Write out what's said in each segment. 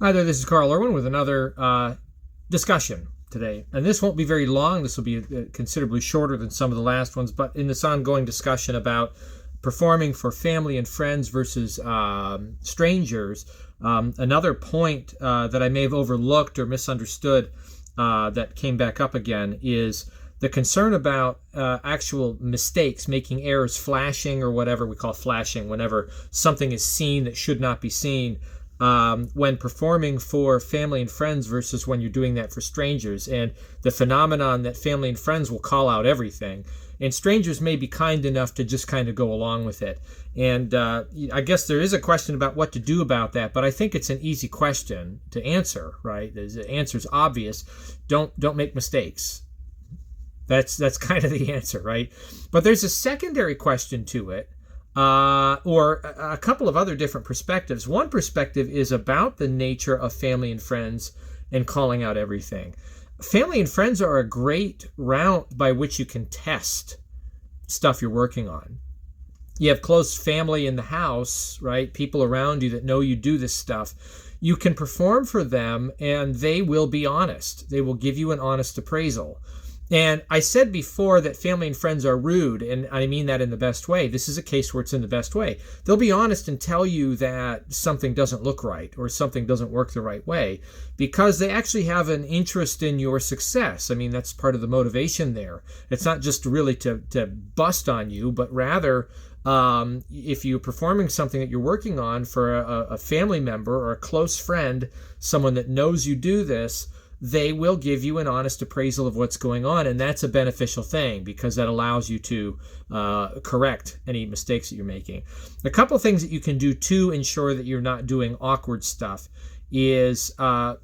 Hi there, this is Carl Irwin with another discussion today. And this won't be very long. This will be considerably shorter than some of the last ones, but in this ongoing discussion about performing for family and friends versus strangers, another point that I may have overlooked or misunderstood that came back up again is the concern about actual mistakes, making errors, flashing or whatever we call flashing, whenever something is seen that should not be seen. When performing for family and friends versus when you're doing that for strangers, and the phenomenon that family and friends will call out everything and strangers may be kind enough to just kind of go along with it. And I guess there is a question about what to do about that, but I think it's an easy question to answer, right? The answer's obvious. Don't make mistakes. That's kind of the answer, right? But there's a secondary question to it, or a couple of other different perspectives. One perspective is about the nature of family and friends and calling out everything. Family and friends are a great route by which you can test stuff you're working on. You have close family in the house, right? People around you that know you do this stuff. You can perform for them and they will be honest. They will give you an honest appraisal. And I said before that family and friends are rude, and I mean that in the best way. This is a case where it's in the best way. They'll be honest and tell you that something doesn't look right or something doesn't work the right way because they actually have an interest in your success. I mean, that's part of the motivation there. It's not just really to bust on you, but rather if you're performing something that you're working on for a family member or a close friend, someone that knows you do this, they will give you an honest appraisal of what's going on, and that's a beneficial thing because that allows you to correct any mistakes that you're making. A couple of things that you can do to ensure that you're not doing awkward stuff is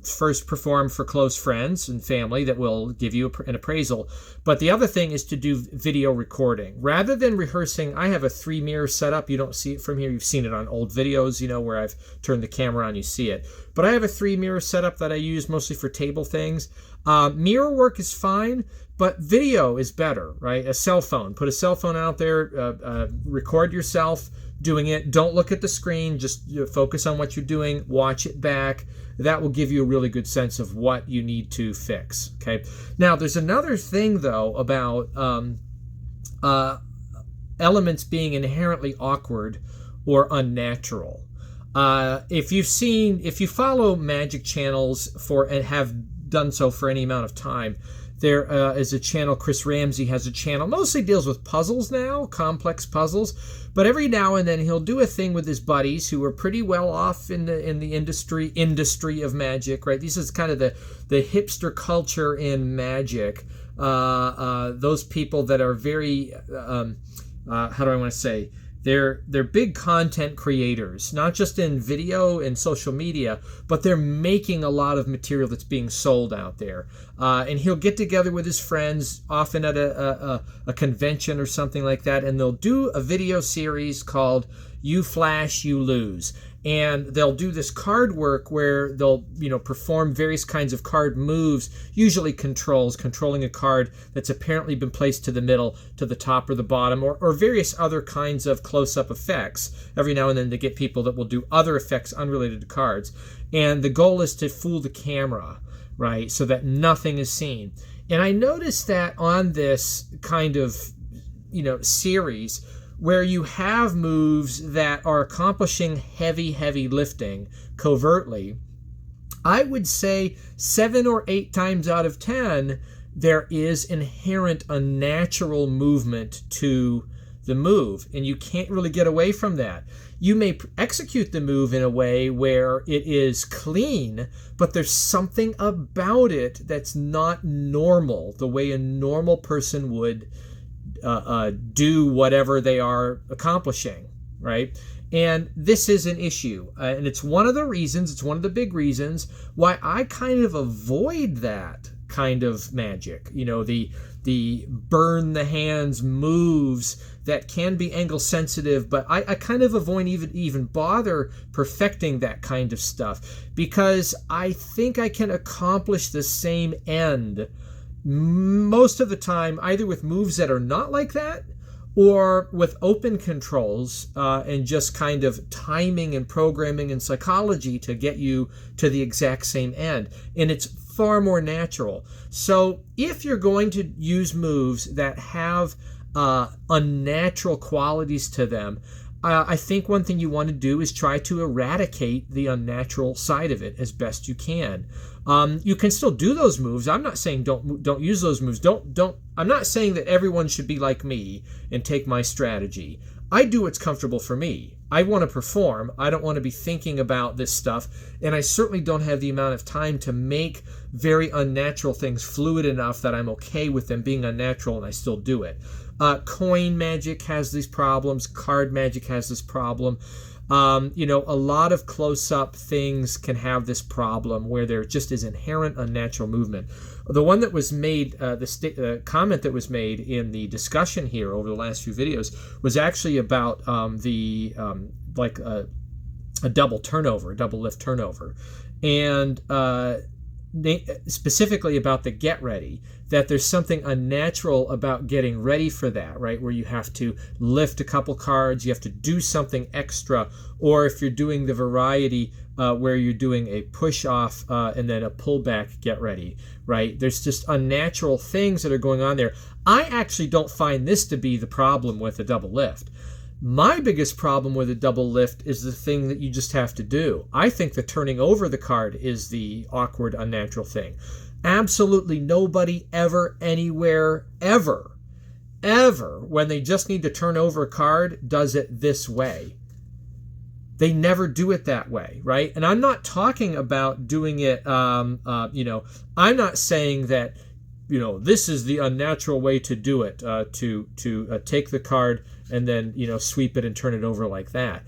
first perform for close friends and family that will give you an appraisal. But the other thing is to do video recording. Rather than rehearsing, I have a 3-mirror setup. You don't see it from here. You've seen it on old videos, where I've turned the camera on, you see it. But I have a 3-mirror setup that I use mostly for table things. Mirror work is fine, but video is better, right? A cell phone. Put a cell phone out there, record yourself doing it. Don't look at the screen. Just focus on what you're doing. Watch it back. That will give you a really good sense of what you need to fix. Okay. Now, there's another thing, though, about elements being inherently awkward or unnatural. If you follow magic channels and have done so for any amount of time, there is a channel. Chris Ramsey has a channel. Mostly deals with puzzles now, complex puzzles. But every now and then he'll do a thing with his buddies who are pretty well off in the industry of magic, right? This is kind of the hipster culture in magic. Those people that are very how do I want to say? They're big content creators, not just in video and social media, but they're making a lot of material that's being sold out there. And he'll get together with his friends, often at a convention or something like that, and they'll do a video series called You Flash, You Lose. And they'll do this card work where they'll, perform various kinds of card moves, usually controlling a card that's apparently been placed to the middle, to the top or the bottom, or various other kinds of close-up effects. Every now and then they get people that will do other effects unrelated to cards. And the goal is to fool the camera, right, so that nothing is seen. And I noticed that on this kind of, series, where you have moves that are accomplishing heavy lifting covertly, I would say 7 or 8 times out of 10, there is inherent unnatural movement to the move, and you can't really get away from that. You may execute the move in a way where it is clean, but there's something about it that's not normal, the way a normal person would do whatever they are accomplishing, right? And this is an issue. And it's one of the big reasons why I kind of avoid that kind of magic. The burn the hands moves that can be angle sensitive, but I kind of avoid even bother perfecting that kind of stuff because I think I can accomplish the same end most of the time, either with moves that are not like that or with open controls and just kind of timing and programming and psychology to get you to the exact same end. And it's far more natural. So if you're going to use moves that have unnatural qualities to them, I think one thing you want to do is try to eradicate the unnatural side of it as best you can. You can still do those moves. I'm not saying don't use those moves. I'm not saying that everyone should be like me and take my strategy. I do what's comfortable for me. I want to perform. I don't want to be thinking about this stuff, and I certainly don't have the amount of time to make very unnatural things fluid enough that I'm okay with them being unnatural and I still do it. Coin magic has these problems. Card magic has this problem. A lot of close-up things can have this problem where there just is inherent unnatural movement. The one that was made, the comment that was made in the discussion here over the last few videos was actually about a double turnover, a double lift turnover, and specifically about the get ready, that there's something unnatural about getting ready for that, right? Where you have to lift a couple cards, you have to do something extra, or if you're doing the variety where you're doing a push off and then a pullback get ready, right? There's just unnatural things that are going on there. I actually don't find this to be the problem with a double lift. My biggest problem with a double lift is the thing that you just have to do. I think the turning over the card is the awkward, unnatural thing. Absolutely nobody ever, anywhere, ever, when they just need to turn over a card, does it this way. They never do it that way, right? And I'm not talking about doing it, I'm not saying that, this is the unnatural way to do it, to take the card and then, sweep it and turn it over like that.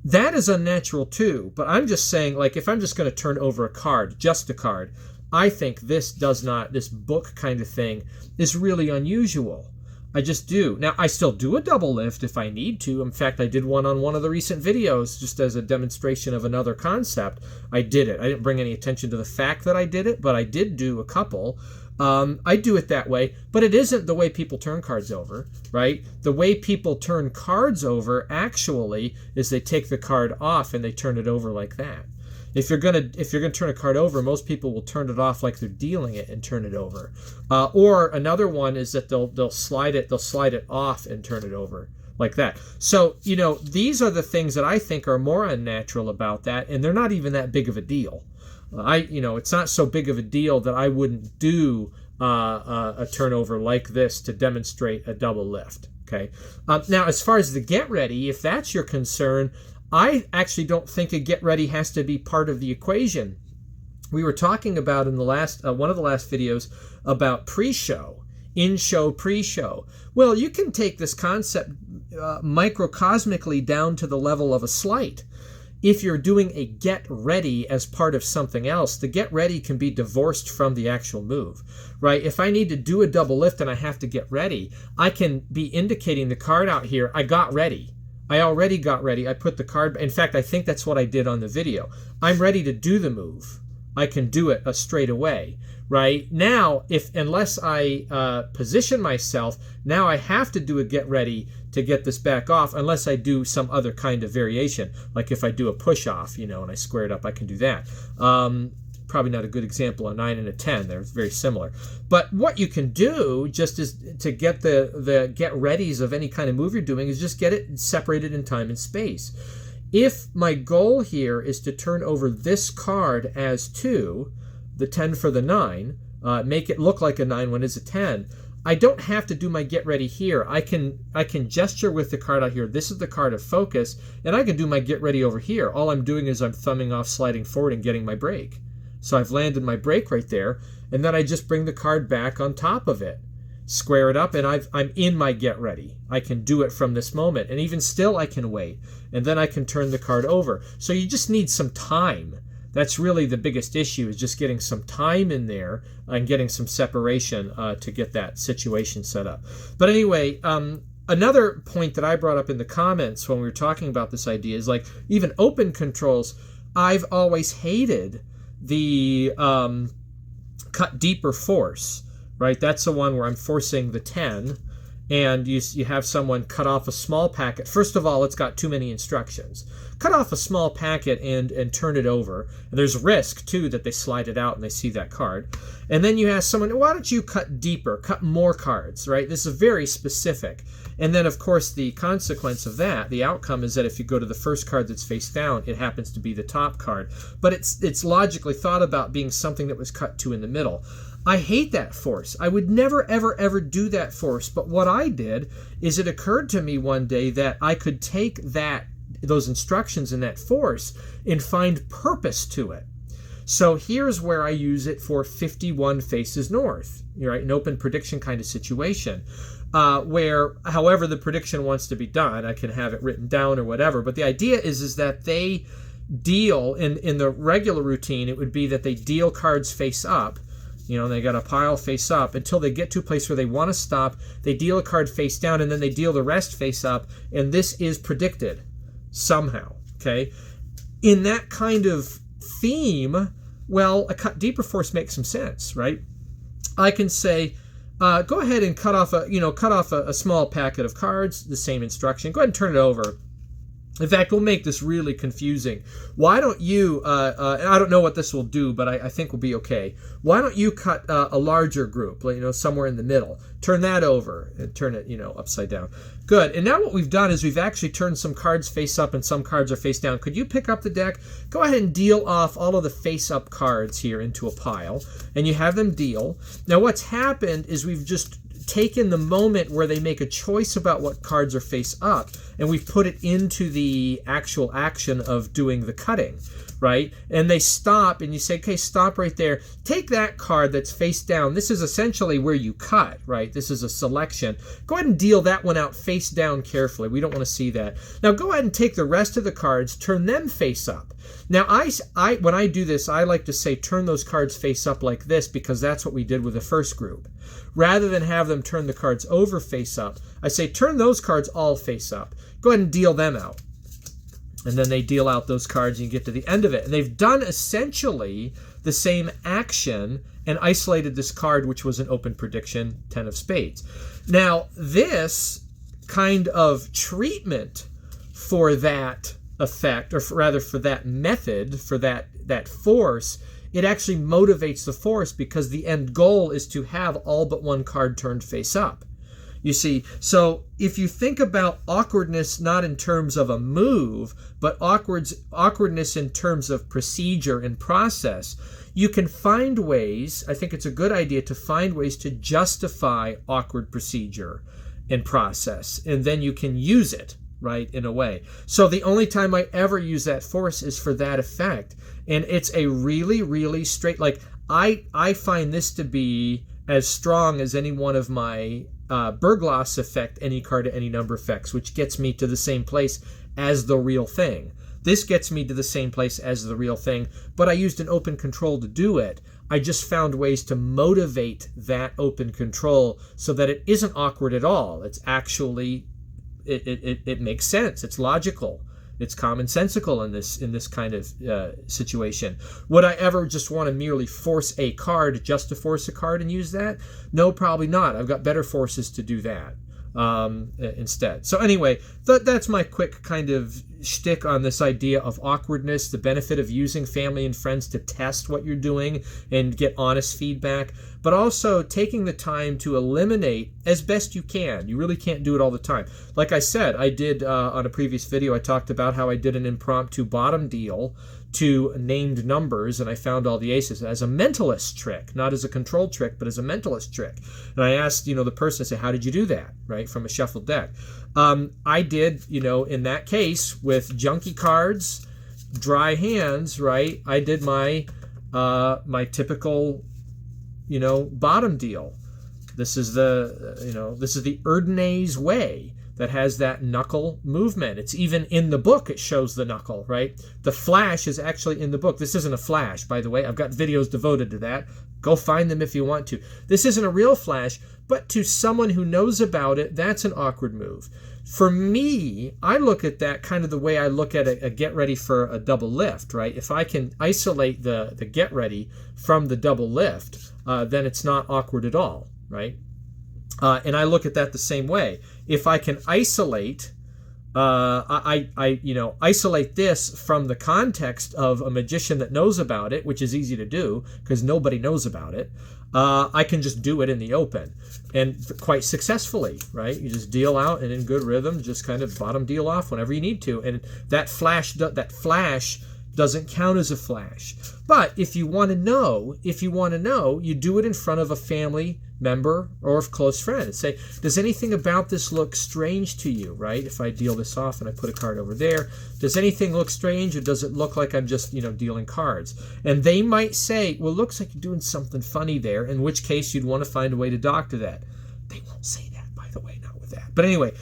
That is unnatural too, but I'm just saying, like, if I'm just going to turn over a card, just a card, I think this book kind of thing is really unusual. I just do. Now, I still do a double lift if I need to. In fact, I did one on one of the recent videos just as a demonstration of another concept. I did it. I didn't bring any attention to the fact that I did it, but I did do a couple. I do it that way, but it isn't the way people turn cards over, right? The way people turn cards over actually is they take the card off and they turn it over like that. If you're gonna turn a card over, most people will turn it off like they're dealing it and turn it over. Or another one is that they'll slide it off and turn it over like that. So these are the things that I think are more unnatural about that, and they're not even that big of a deal. It's not so big of a deal that I wouldn't do a turnover like this to demonstrate a double lift. Okay. Now, as far as the get ready, if that's your concern, I actually don't think a get ready has to be part of the equation. We were talking about in the last one of the last videos about pre-show, in-show, pre-show. Well, you can take this concept microcosmically down to the level of a sleight. If you're doing a get ready as part of something else, the get ready can be divorced from the actual move, right? If I need to do a double lift and I have to get ready, I can be indicating the card out here, I got ready. I already got ready. I put the card, in fact, I think that's what I did on the video. I'm ready to do the move. I can do it straight away, right? Now, unless I position myself, now I have to do a get ready to get this back off, unless I do some other kind of variation. Like if I do a push off, and I square it up, I can do that. Probably not a good example, a 9 and a 10. They're very similar. But what you can do just is to get the get readies of any kind of move you're doing is just get it separated in time and space. If my goal here is to turn over this card as 2, the 10 for the 9, make it look like a 9 when it's a 10, I don't have to do my get ready here. I can gesture with the card out here. This is the card of focus, and I can do my get ready over here. All I'm doing is I'm thumbing off, sliding forward, and getting my break. So I've landed my break right there, and then I just bring the card back on top of it, square it up, and I'm in my get ready. I can do it from this moment, and even still I can wait, and then I can turn the card over. So you just need some time. That's really the biggest issue, is just getting some time in there and getting some separation to get that situation set up. But anyway, another point that I brought up in the comments when we were talking about this idea is, like, even open controls, I've always hated the cut deeper force, right? That's the one where I'm forcing the 10, and you have someone cut off a small packet. First of all, it's got too many instructions. Cut off a small packet and turn it over. And there's risk, too, that they slide it out and they see that card. And then you ask someone, why don't you cut deeper, cut more cards, right? This is very specific. And then, of course, the consequence of that, the outcome is that if you go to the first card that's face down, it happens to be the top card. But it's logically thought about being something that was cut to in the middle. I hate that force. I would never, ever, ever do that force. But what I did is it occurred to me one day that I could take those instructions and that force and find purpose to it. So here's where I use it for 51 faces north, right? An open prediction kind of situation. Where, however the prediction wants to be done, I can have it written down or whatever. But the idea is that they deal, in the regular routine, it would be that they deal cards face up. They got a pile face up until they get to a place where they want to stop. They deal a card face down, and then they deal the rest face up. And this is predicted somehow, okay? In that kind of theme, well, a cut deeper force makes some sense, right? I can say, go ahead and cut off a small packet of cards, the same instruction. Go ahead and turn it over. In fact, we'll make this really confusing. Why don't you, and I don't know what this will do, but I think we'll be okay. Why don't you cut a larger group, somewhere in the middle. Turn that over and turn it, upside down. Good. And now what we've done is we've actually turned some cards face up and some cards are face down. Could you pick up the deck? Go ahead and deal off all of the face up cards here into a pile, and you have them deal. Now what's happened is we've just taken the moment where they make a choice about what cards are face up, and we've put it into the actual action of doing the cutting, right? And they stop, and you say, okay, stop right there. Take that card that's face down. This is essentially where you cut, right? This is a selection. Go ahead and deal that one out face down carefully. We don't want to see that. Now go ahead and take the rest of the cards, turn them face up. Now, when I do this, I like to say turn those cards face up like this, because that's what we did with the first group. Rather than have them turn the cards over face up, I say turn those cards all face up. Go ahead and deal them out. And then they deal out those cards and you get to the end of it. And they've done essentially the same action and isolated this card, which was an open prediction, 10 of spades. Now, this kind of treatment for that effect, or rather for that method, for that force, it actually motivates the force, because the end goal is to have all but one card turned face up. You see, so if you think about awkwardness not in terms of a move, but awkwardness in terms of procedure and process, you can find ways, I think it's a good idea to find ways to justify awkward procedure and process, and then you can use it, right, in a way. So the only time I ever use that force is for that effect. And it's a really, really straight, I find this to be as strong as any one of my Burglas effect, any card to any number effects, which gets me to the same place as the real thing. This gets me to the same place as the real thing, but I used an open control to do it. I just found ways to motivate that open control so that it isn't awkward at all. It's actually, it makes sense. It's logical. It's commonsensical in this kind of situation. Would I ever just want to merely force a card just to force a card and use that? No, probably not. I've got better forces to do that instead. So anyway, that's my quick kind of shtick on this idea of awkwardness, the benefit of using family and friends to test what you're doing and get honest feedback, but also taking the time to eliminate as best you can. You really can't do it all the time. Like I said, I did on a previous video, I talked about how I did an impromptu bottom deal to named numbers, and I found all the aces as a mentalist trick, not as a control trick, but as a mentalist trick. And I asked, the person, I said, how did you do that, right, from a shuffled deck? I did, in that case, with junky cards, dry hands, right, I did my my typical, bottom deal. This is the Erdnase way that has that knuckle movement. It's even in the book, it shows the knuckle, right? The flash is actually in the book. This isn't a flash, by the way. I've got videos devoted to that. Go find them if you want to. This isn't a real flash, but to someone who knows about it, that's an awkward move. For me, I look at that kind of the way I look at a get ready for a double lift, right? If I can isolate the get ready from the double lift, then it's not awkward at all, right? And I look at that the same way. If I can isolate, isolate this from the context of a magician that knows about it, which is easy to do because nobody knows about it. I can just do it in the open, and quite successfully, right? You just deal out, and in good rhythm, just kind of bottom deal off whenever you need to, and that flash doesn't count as a flash. But if you want to know, you do it in front of a family member or a close friend and say, does anything about this look strange to you, right? If I deal this off and I put a card over there, does anything look strange, or does it look like I'm just, dealing cards? And they might say, well, it looks like you're doing something funny there, in which case you'd want to find a way to doctor that. They won't say that, by the way, not with that. But anyway,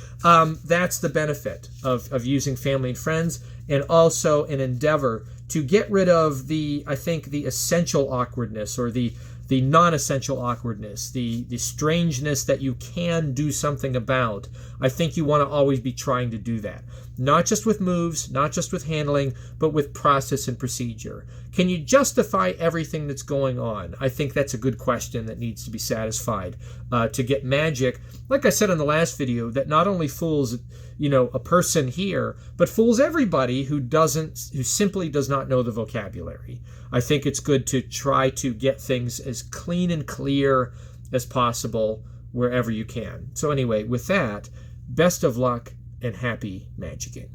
that's the benefit of using family and friends, and also an endeavor to get rid of the essential awkwardness, or the non-essential awkwardness, the strangeness that you can do something about. I think you want to always be trying to do that. Not just with moves, not just with handling, but with process and procedure. Can you justify everything that's going on? I think that's a good question that needs to be satisfied to get magic. Like I said in the last video, that not only fools a person here, but fools everybody who simply does not know the vocabulary. I think it's good to try to get things as clean and clear as possible wherever you can. So anyway, with that, best of luck and happy magicking.